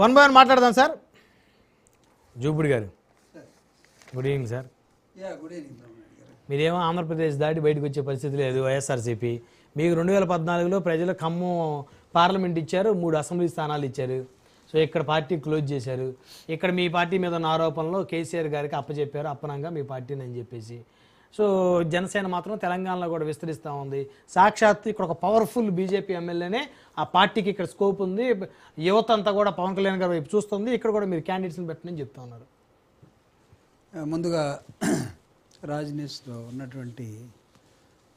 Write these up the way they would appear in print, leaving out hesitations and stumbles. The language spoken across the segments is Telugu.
వన్ బై వన్ మాట్లాడదాం సార్. జూపుడి గారు గుడ్ ఈవినింగ్ సార్. మీరేమో ఆంధ్రప్రదేశ్ దాటి బయటకు వచ్చే పరిస్థితి లేదు వైఎస్ఆర్సీపీ. మీకు 2014లో ప్రజలు ఖమ్మం పార్లమెంట్ ఇచ్చారు, 3 అసెంబ్లీ స్థానాలు ఇచ్చారు. సో ఇక్కడ పార్టీ క్లోజ్ చేశారు. ఇక్కడ మీ పార్టీ మీద ఉన్న ఆరోపణలు కేసీఆర్ గారికి అప్పచెప్పారు, అప్పనంగా మీ పార్టీని అని చెప్పేసి. సో జనసేన మాత్రం తెలంగాణలో కూడా విస్తరిస్తూ ఉంది. సాక్షాత్ ఇక్కడ ఒక పవర్ఫుల్ బీజేపీ ఎమ్మెల్యేనే ఆ పార్టీకి ఇక్కడ స్కోప్ ఉంది, యువత అంతా కూడా పవన్ కళ్యాణ్ గారి వైపు చూస్తుంది, ఇక్కడ కూడా మీరు క్యాండిడేట్స్ని పెట్టండి చెప్తా ఉన్నారు. ముందుగా రాజ్ న్యూస్లో ఉన్నటువంటి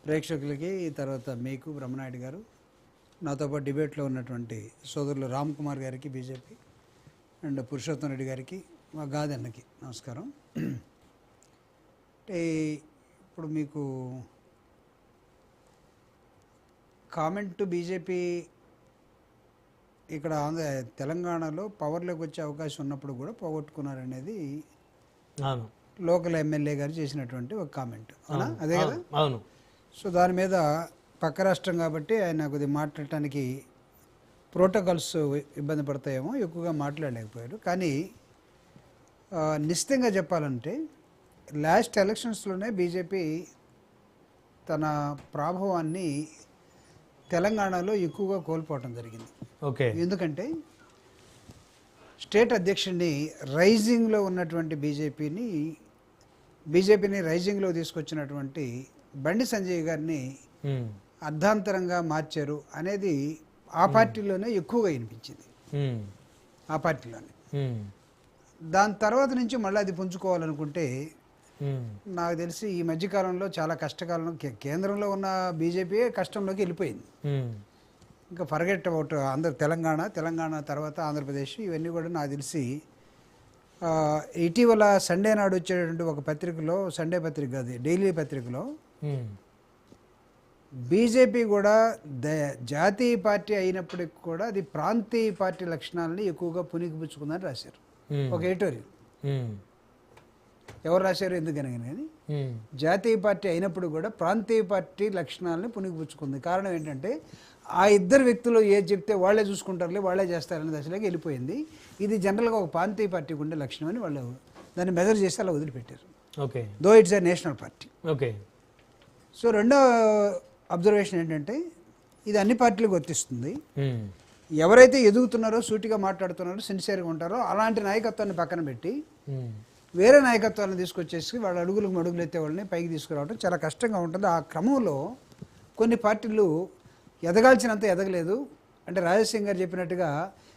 ప్రేక్షకులకి, తర్వాత మీకు బ్రహ్మనాయుడు గారు, నాతో పాటు డిబేట్లో ఉన్నటువంటి సోదరులు రామ్ కుమార్ గారికి బీజేపీ అండ్ పురుషోత్తం రెడ్డి గారికి, మా గాదన్నకి నమస్కారం. అంటే ఇప్పుడు మీకు కామెంట్ బీజేపీ ఇక్కడ తెలంగాణలో పవర్లోకి వచ్చే అవకాశం ఉన్నప్పుడు కూడా పోగొట్టుకున్నారనేది లోకల్ ఎమ్మెల్యే గారు చేసినటువంటి ఒక కామెంట్, అవునా? అదే కదా. అవును. సో దాని మీద పక్క రాష్ట్రం కాబట్టి ఆయన కొద్దిగా మాట్లాడటానికి ప్రోటోకాల్స్ ఇబ్బంది పడతాయేమో ఎక్కువగా మాట్లాడలేకపోయారు. కానీ నిశ్చితంగా చెప్పాలంటే లాస్ట్ ఎలక్షన్స్లోనే బీజేపీ తన ప్రభావాన్ని తెలంగాణలో ఎక్కువగా కోల్పోవటం జరిగింది. ఓకే. ఎందుకంటే స్టేట్ అధ్యక్షుడిని రైజింగ్లో ఉన్నటువంటి బీజేపీని రైజింగ్లో తీసుకొచ్చినటువంటి బండి సంజయ్ గారిని అర్ధాంతరంగా మార్చారు అనేది ఆ పార్టీలోనే ఎక్కువగా వినిపించింది. ఆ పార్టీలోనే. దాని తర్వాత నుంచి మళ్ళీ అది పుంజుకోవాలనుకుంటే నాకు తెలిసి ఈ మధ్యకాలంలో చాలా కష్టకాలంలో కేంద్రంలో ఉన్న బీజేపీ కష్టంలోకి వెళ్ళిపోయింది. ఇంకా ఫర్గెట్ అబౌట్ తెలంగాణ తర్వాత ఆంధ్రప్రదేశ్, ఇవన్నీ కూడా నాకు తెలిసి ఇటీవల సండే నాడు వచ్చేటువంటి ఒక పత్రికలో, సండే పత్రిక కాదు డైలీ పత్రికలో, బీజేపీ కూడా జాతీయ పార్టీ అయినప్పటికి కూడా అది ప్రాంతీయ పార్టీ లక్షణాలని ఎక్కువగా పుణికిపుచ్చుకుందని రాశారు. ఒక ఎడిటోరియల్. ఎవరు రాశారు ఎందుకని కానీ జాతీయ పార్టీ అయినప్పుడు కూడా ప్రాంతీయ పార్టీ లక్షణాలని పుణికిపుచ్చుకుంది. కారణం ఏంటంటే ఆ ఇద్దరు వ్యక్తులు ఏది చెప్తే వాళ్ళే చూసుకుంటారులే, వాళ్ళే చేస్తారనే దశలోకి వెళ్ళిపోయింది. ఇది జనరల్గా ఒక ప్రాంతీయ పార్టీకి ఉండే లక్షణం అని వాళ్ళు దాన్ని మెజర్ చేసి అలా వదిలిపెట్టారు. Okay. Though it's a national party. Okay. So రెండో అబ్జర్వేషన్ ఏంటంటే ఇది అన్ని పార్టీలకు వర్తిస్తుంది. ఎవరైతే ఎదుగుతున్నారో, సూటిగా మాట్లాడుతున్నారో, సిన్సియర్గా ఉంటారో అలాంటి నాయకత్వాన్ని పక్కన పెట్టి వేరే నాయకత్వాన్ని తీసుకొచ్చేసి వాళ్ళ అడుగులు ఎత్తే వాళ్ళని పైకి తీసుకురావడం చాలా కష్టంగా ఉంటుంది. ఆ క్రమంలో కొన్ని పార్టీలు ఎదగాల్సినంత ఎదగలేదు. అంటే రాజశేఖర్ గారు చెప్పినట్టుగా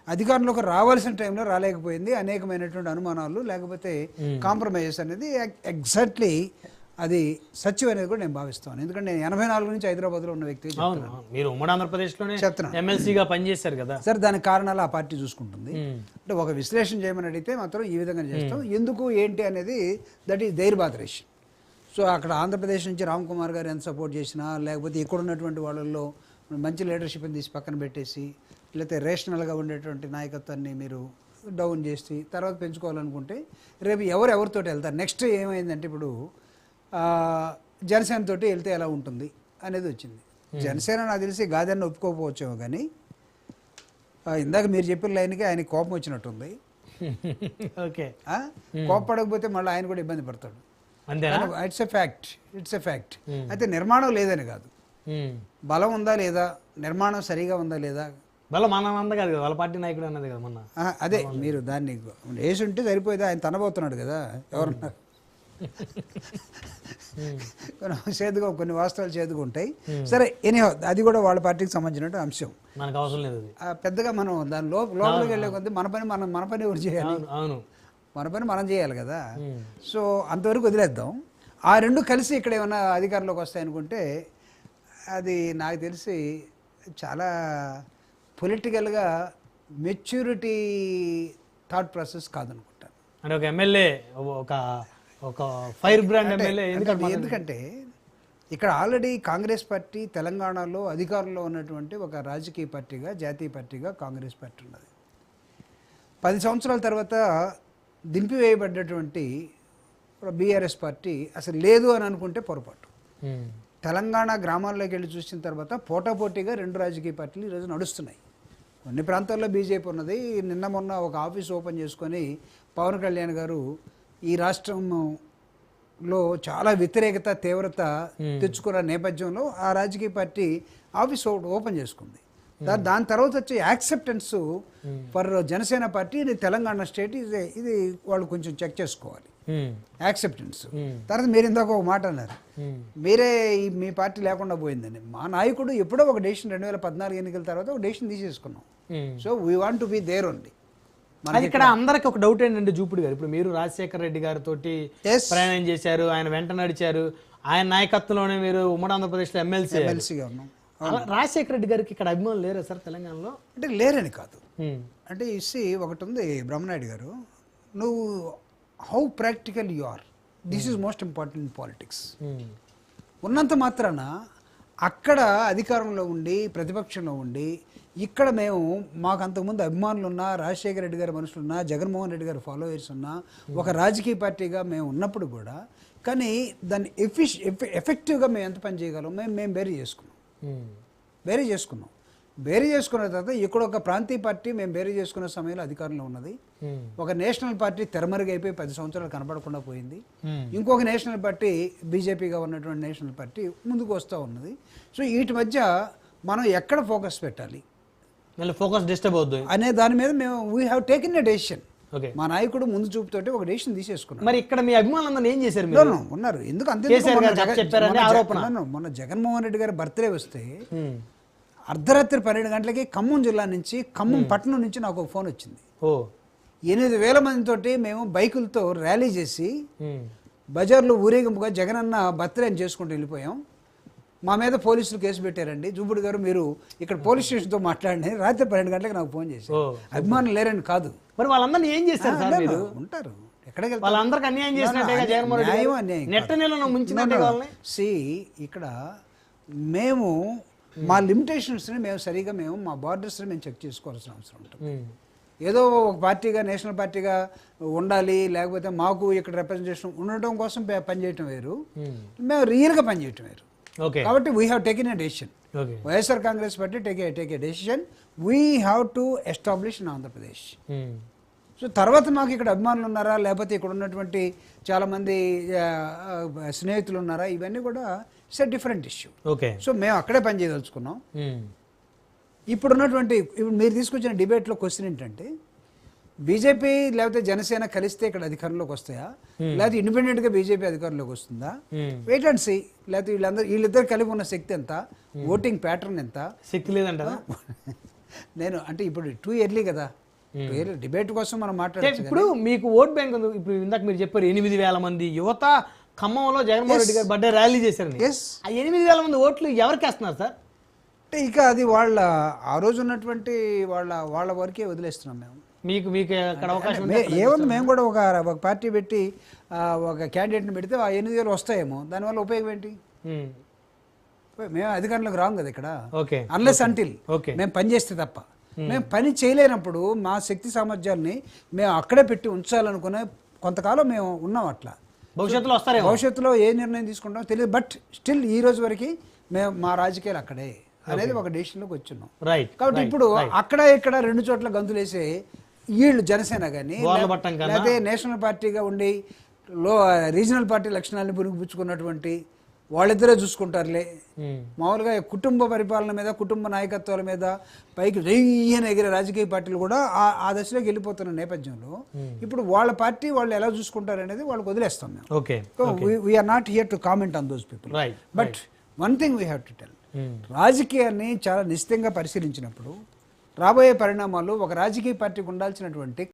అధికారంలోకి రావాల్సిన టైంలో రాలేకపోయింది. అనేకమైనటువంటి అనుమానాలు, లేకపోతే కాంప్రమైజెస్ అనేది ఎగ్జాక్ట్లీ అది సత్యం అనేది కూడా నేను భావిస్తాను. ఎందుకంటే నేను 84 నుంచి హైదరాబాద్లో ఉన్న వ్యక్తి. మీరు ఉమ్మడి ఆంధ్రప్రదేశ్లోనే ఎమ్మెల్సీగా పనిచేశారు కదా సార్. దానికి కారణాలు ఆ పార్టీ చూసుకుంటుంది. అంటే ఒక విశ్లేషణ చేయమని అడిగితే మాత్రం ఈ విధంగా చేస్తాం. ఎందుకు ఏంటి అనేది దట్ ఈస్ దేర్ బాదరేషన్. సో అక్కడ ఆంధ్రప్రదేశ్ నుంచి రామ్ కుమార్ గారు ఎంత సపోర్ట్ చేసినా, లేకపోతే ఇక్కడ ఉన్నటువంటి వాళ్ళల్లో మంచి లీడర్షిప్ని తీసి పక్కన పెట్టేసి, లేకపోతే రేషనల్గా ఉండేటువంటి నాయకత్వాన్ని మీరు డౌన్ చేసి తర్వాత పెంచుకోవాలనుకుంటే రేపు ఎవరితో వెళ్తారు. నెక్స్ట్ ఏమైందంటే ఇప్పుడు జనసేన తోటి వెళ్తే ఎలా ఉంటుంది అనేది వచ్చింది. జనసేన నాకు తెలిసి గాదన్న ఒప్పుకోకపోవచ్చేమో, కానీ ఇందాక మీరు చెప్పిన లైన్కి ఆయన కోపం వచ్చినట్టుంది. ఓకే. కోపపడకపోతే మళ్ళీ ఆయన కూడా ఇబ్బంది పడతాడు. It's a fact. అయితే నిర్మాణం లేదని కాదు, బలం ఉందా లేదా, నిర్మాణం సరిగా ఉందా లేదా. బలం మన అంద కాదు కదా, వాళ్ళ పార్టీ నాయకుడు అన్నది కదా మొన్న. అదే మీరు దాన్ని వేసి ఉంటే సరిపోయేది. ఆయన తనబోతున్నాడు కదా ఎవరున్నారు. కొన్ని వాస్తవాలు చేదుకుంటాయి. సరే, ఎనీహౌ అది కూడా వాళ్ళ పార్టీకి సంబంధించిన అంశం, మనకు అవసరం లేదు. పెద్దగా మనం దాని లోపలికి వెళ్ళే కొద్ది మన పని ఎవరు చేయాలి, మన పని మనం చేయాలి కదా. సో అంతవరకు వదిలేద్దాం. ఆ రెండు కలిసి ఇక్కడ ఏమైనా అధికారంలోకి వస్తాయనుకుంటే అది నాకు తెలిసి చాలా పొలిటికల్గా మెచ్యూరిటీ థాట్ ప్రాసెస్ కాదనుకుంటాను. అంటే ఒక ఎమ్మెల్యే ఒక ఫైర్ బ్రాండ్ ఎమ్మెల్యే. ఎందుకంటే ఇక్కడ ఆల్రెడీ కాంగ్రెస్ పార్టీ తెలంగాణలో అధికారంలో ఉన్నటువంటి ఒక రాజకీయ పార్టీగా, జాతీయ పార్టీగా కాంగ్రెస్ పార్టీ ఉన్నది. 10 సంవత్సరాల తర్వాత దింపివేయబడ్డటువంటి బీఆర్ఎస్ పార్టీ అసలు లేదు అని అనుకుంటే పొరపాటు. తెలంగాణ గ్రామాల్లోకి వెళ్ళి చూసిన తర్వాత పోటాపోటీగా రెండు రాజకీయ పార్టీలు ఈరోజు నడుస్తున్నాయి. కొన్ని ప్రాంతాల్లో బీజేపీ ఉన్నది. నిన్న మొన్న ఒక ఆఫీస్ ఓపెన్ చేసుకొని పవన్ కళ్యాణ్ గారు ఈ రాష్ట్రంలో చాలా వ్యతిరేకత తీవ్రత తెచ్చుకున్న నేపథ్యంలో ఆ రాజకీయ పార్టీ ఆఫీస్ ఓపెన్ చేసుకుంది. దాని తర్వాత వచ్చే acceptance for Janasena party Telangana state ఇది వాళ్ళు కొంచెం చెక్ చేసుకోవాలి యాక్సెప్టెన్స్. తర్వాత మీరు ఇందాక ఒక మాట అన్నారు, మీరే మీ పార్టీ లేకుండా పోయిందని. మా నాయకుడు ఎప్పుడో ఒక డెసిషన్ 2014 ఎన్నికల తర్వాత ఒక డెసిషన్ తీసేసుకున్నాం. So we want to be there only. అది ఇక్కడ అందరికి ఒక డౌట్ ఏంటంటే జూపుడు గారు, ఇప్పుడు మీరు రాజశేఖర రెడ్డి గారితో ప్రయాణం చేశారు, ఆయన వెంట నడిచారు, ఆయన నాయకత్వంలోనే మీరు ఉమ్మడి ఆంధ్రప్రదేశ్లో ఎమ్మెల్సీగా ఉన్నాం. రాజశేఖర రెడ్డి గారికి ఇక్కడ అభిమానులు లేరా సార్ తెలంగాణలో? అంటే లేరని కాదు, అంటే ఇసి ఒకటి ఉంది బ్రహ్మనాయుడు గారు, నువ్వు how practical you are, this is most important in politics. ఉన్నంత మాత్రాన అక్కడ అధికారంలో ఉండి ప్రతిపక్షంలో ఉండి ఇక్కడ మేము మాకు అంతకుముందు అభిమానులు ఉన్నా, రాజశేఖర రెడ్డి గారి మనుషులు ఉన్నా, జగన్మోహన్ రెడ్డి గారి ఫాలోవర్స్ ఉన్నా, ఒక రాజకీయ పార్టీగా మేము ఉన్నప్పుడు కూడా కానీ దాన్ని ఎఫెక్టివ్గా మేము ఎంత పని చేయగలం మేము బేరీ చేసుకున్న తర్వాత ఇక్కడ ఒక ప్రాంతీయ పార్టీ మేము బేరీ చేసుకున్న సమయంలో అధికారంలో ఉన్నది. ఒక నేషనల్ పార్టీ తెరమరుగైపోయి 10 సంవత్సరాలు కనపడకుండా పోయింది. ఇంకొక నేషనల్ పార్టీ బీజేపీగా ఉన్నటువంటి నేషనల్ పార్టీ ముందుకు వస్తూ ఉన్నది. సో వీటి మధ్య మనం ఎక్కడ ఫోకస్ పెట్టాలి, ఫోకస్ డిస్టర్బ్ అవుతుంది అనే దాని మీద మేము we have taken a decision. మా నాయకుడు ముందు చూపుతోటి ఒక డెసిషన్ తీసేసుకున్నాం. మరి ఇక్కడ మీ అభిమానులందరూ ఏం చేశారు? ఉన్నారు. ఎందుకు అంతే, మొన్న జగన్మోహన్ రెడ్డి గారి బర్త్డే వస్తే అర్ధరాత్రి 12 గంటలకి ఖమ్మం జిల్లా నుంచి, ఖమ్మం పట్టణం నుంచి నాకు ఒక ఫోన్ వచ్చింది. 8,000 మందితోటి మేము బైకులతో ర్యాలీ చేసి బజార్లో ఊరేగింపుగా జగనన్న బర్త్డే అని చేసుకుంటూ వెళ్ళిపోయాం. మా మీద పోలీసులు కేసు పెట్టారండి, జూబుడు గారు మీరు ఇక్కడ పోలీస్ స్టేషన్తో మాట్లాడండి. రాత్రి 12 గంటలకు నాకు ఫోన్ చేసి, అభిమానులు లేరని కాదు. మరి వాళ్ళందరినీ ఏం చేస్తారు సార్? మీరు ఉంటారు ఎక్కడికి వాళ్ళందరికీ అన్యాయం చేసినట్టుగా ఇక్కడ మేము మా లిమిటేషన్స్ని మేము సరిగా మా బార్డర్స్ని మేము చెక్ చేసుకోవాల్సిన అవసరం ఉంటుంది. ఏదో ఒక పార్టీగా నేషనల్ పార్టీగా ఉండాలి, లేకపోతే మాకు ఇక్కడ రిప్రజెంటేషన్ ఉండటం కోసం పనిచేయటం వేరు, మేము రియల్గా పనిచేయటం వేరు. కాబట్టి we have taken a decision. YSR Congress party take a decision, we have to establish in Andhra Pradesh. So తర్వాత మాకు ఇక్కడ అభిమానులు ఉన్నారా, లేకపోతే ఇక్కడ ఉన్నటువంటి చాలామంది స్నేహితులు ఉన్నారా, ఇవన్నీ కూడా it's a different issue. So మేము అక్కడే పని చేయదలుచుకున్నాం. ఇప్పుడు మీరు తీసుకొచ్చిన డిబేట్లో క్వశ్చన్ ఏంటంటే, బీజేపీ లేకపోతే జనసేన కలిస్తే ఇక్కడ అధికారంలోకి వస్తాయా, లేకపోతే ఇండిపెండెంట్గా బీజేపీ అధికారంలోకి వస్తుందా, వెయిట్ అండ్ సీ. లేకపోతే వీళ్ళిద్దరు కలిపి ఉన్న శక్తి ఎంత, ఓటింగ్ ప్యాటర్న్ ఎంత, శక్తి లేదంట. నేను అంటే ఇప్పుడు టూ ఇయర్లీ కదా, డిబేట్ కోసం మనం మాట్లాడాలి. ఇప్పుడు మీకు ఓట్ బ్యాంక్ ఉంది. ఇప్పుడు ఇందాక మీరు చెప్పారు 8,000 మంది యువత ఖమ్మంలో జగన్మోహన్ రెడ్డి గారు బర్త్డే ర్యాలీ చేశారు. ఆ 8,000 మంది ఓట్లు ఎవరికి వేస్తున్నారు సార్? అంటే ఇక అది వాళ్ళ ఆ రోజు ఉన్నటువంటి వాళ్ళ వరకే వదిలేస్తున్నాం మేము. మీకు అక్కడ అవకాశం ఏముంది, మేము కూడా ఒక పార్టీ పెట్టి ఒక క్యాండిడేట్ని పెడితే ఆ 8,000 వస్తాయేమో, దానివల్ల ఉపయోగం ఏంటి? మేము అధికారంలోకి రాము కదా ఇక్కడ, అన్లెస్ అంటిల్ మేము పని చేస్తే తప్ప. మేము పని చేయలేనప్పుడు మా శక్తి సామర్థ్యాన్ని మేము అక్కడే పెట్టి ఉంచాలనుకునే కొంతకాలం మేము ఉన్నాం. అట్లా భవిష్యత్తులో ఏ నిర్ణయం తీసుకుంటామో తెలియదు. బట్ స్టిల్ ఈ రోజు వరకు మేము మా రాజకీయాలు అక్కడే అనేది ఒక డెసిషన్లోకి వచ్చున్నాం. కాబట్టి ఇప్పుడు అక్కడ ఇక్కడ 2 చోట్ల గంతులేసే వీళ్ళు జనసేన కానీ లేకపోతే నేషనల్ పార్టీగా ఉండి రీజనల్ పార్టీ లక్షణాలను పురుగుపుచ్చుకున్నటువంటి వాళ్ళిద్దరే చూసుకుంటారులే. మామూలుగా కుటుంబ పరిపాలన మీద, కుటుంబ నాయకత్వాల మీద పైకి రెయ్యని ఎగిరే రాజకీయ పార్టీలు కూడా ఆ దశలోకి వెళ్ళిపోతున్న నేపథ్యంలో ఇప్పుడు వాళ్ళ పార్టీ వాళ్ళు ఎలా చూసుకుంటారు అనేది వాళ్ళకి వదిలేస్తాం మేము. We are not here to comment on those people. But one thing we have to tell, రాజకీయాన్ని చాలా నిశ్చితంగా పరిశీలించినప్పుడు రాబోయే పరిణామాలు ఒక రాజకీయ పార్టీకి ఉండాల్సినటువంటి